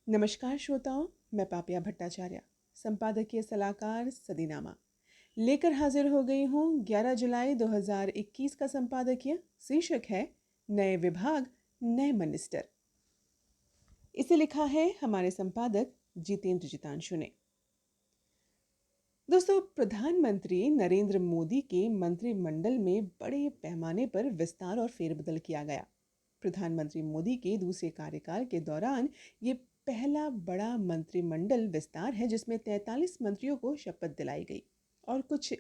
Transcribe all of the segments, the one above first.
नमस्कार श्रोताओं, मैं पापिया भट्टाचार्य, संपादकीय सलाहकार सदीनामा लेकर हाजिर हो गई हूँ 11 जुलाई 2021 का संपादकीय। शीर्षक है नए विभाग नए मिनिस्टर। इसे लिखा है हमारे संपादक जितेंद्र जितांशु ने। दोस्तों, प्रधानमंत्री नरेंद्र मोदी के मंत्रिमंडल में बड़े पैमाने पर विस्तार और फेरबदल किया गया। प्रधानमंत्री मोदी के दूसरे कार्यकाल के दौरान ये पहला बड़ा मंत्रिमंडल विस्तार है जिसमें 43 मंत्रियों को शपथ दिलाई गई और कुछ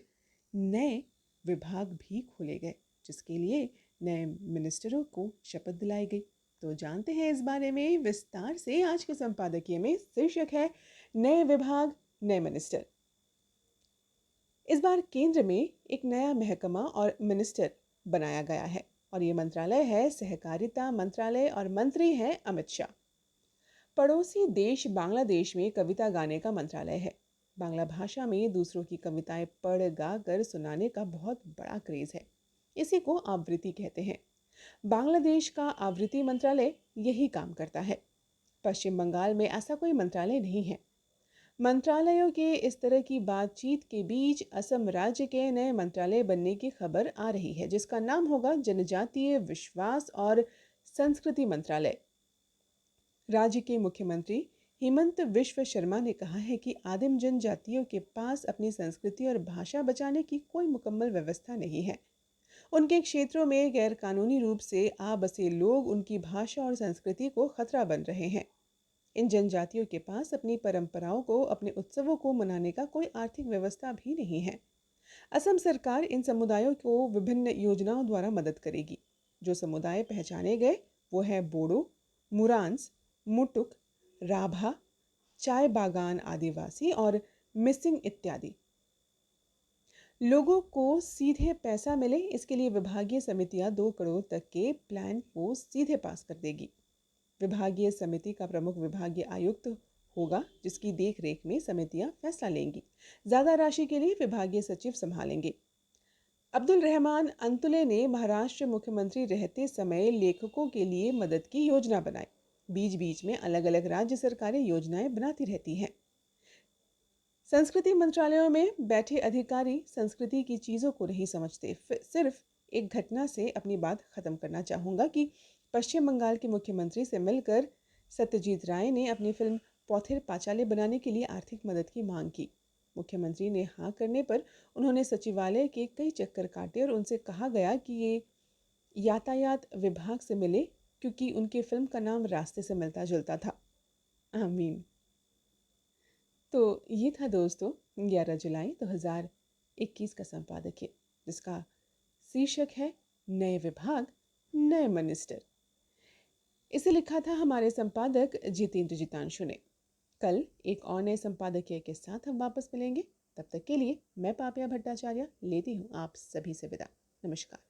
नए विभाग भी खोले गए जिसके लिए नए मिनिस्टरों को शपथ दिलाई गई। तो जानते हैं इस बारे में विस्तार से। आज के संपादकीय में शीर्षक है नए विभाग नए मिनिस्टर। इस बार केंद्र में एक नया महकमा और मिनिस्टर बनाया गया है और ये मंत्रालय है सहकारिता मंत्रालय और मंत्री हैं अमित शाह। पड़ोसी देश बांग्लादेश में कविता गाने का मंत्रालय है। बांग्ला भाषा में दूसरों की कविताएं पढ़ गा कर सुनाने का बहुत बड़ा क्रेज है। इसी को आवृत्ति कहते हैं। बांग्लादेश का आवृत्ति मंत्रालय यही काम करता है। पश्चिम बंगाल में ऐसा कोई मंत्रालय नहीं है। मंत्रालयों के इस तरह की बातचीत के बीच असम राज्य के नए मंत्रालय बनने की खबर आ रही है जिसका नाम होगा जनजातीय विश्वास और संस्कृति मंत्रालय। राज्य के मुख्यमंत्री हेमंत बिश्व शर्मा ने कहा है कि आदिम जनजातियों के पास अपनी संस्कृति और भाषा बचाने की कोई मुकम्मल व्यवस्था नहीं है। उनके क्षेत्रों में गैरकानूनी रूप से आ बसे लोग उनकी भाषा और संस्कृति को खतरा बन रहे हैं। इन जनजातियों के पास अपनी परंपराओं को, अपने उत्सवों को मनाने का कोई आर्थिक व्यवस्था भी नहीं है। असम सरकार इन समुदायों को विभिन्न योजनाओं द्वारा मदद करेगी। जो समुदाय पहचाने गए वो है बोडो, मुरांस, मुटुक, राभा, चाय बागान आदिवासी और मिसिंग इत्यादि। लोगों को सीधे पैसा मिले इसके लिए विभागीय समितियां 2 करोड़ तक के प्लान को सीधे पास कर देगी। विभागीय समिति का प्रमुख विभागीय आयुक्त होगा जिसकी देखरेख में समितियां फैसला लेंगी। ज्यादा राशि के लिए विभागीय सचिव संभालेंगे। अब्दुल रहमान अंतुले ने महाराष्ट्र मुख्यमंत्री रहते समय लेखकों के लिए मदद की योजना बनाई। बीच बीच में अलग अलग राज्य सरकारें योजनाएं बनाती रहती हैं। संस्कृति मंत्रालयों में बैठे अधिकारी संस्कृति की चीज़ों को नहीं समझते। सिर्फ एक घटना से अपनी बात खत्म करना चाहूँगा कि पश्चिम बंगाल के मुख्यमंत्री से मिलकर सत्यजीत राय ने अपनी फिल्म पौथिर पांचाली बनाने के लिए आर्थिक मदद की मांग की। मुख्यमंत्री ने हाँ करने पर उन्होंने सचिवालय के कई चक्कर काटे और उनसे कहा गया कि ये यातायात विभाग से मिले क्योंकि उनकी फिल्म का नाम रास्ते से मिलता जुलता था। आमीन। तो ये था दोस्तों 11 जुलाई 2021 का संपादकीय जिसका शीर्षक है नए विभाग नए मिनिस्टर। इसे लिखा था हमारे संपादक जितेंद्र जितांशु ने। कल एक और नए संपादकीय के साथ हम वापस मिलेंगे। तब तक के लिए मैं पापिया भट्टाचार्य लेती हूँ आप सभी से विदा। नमस्कार।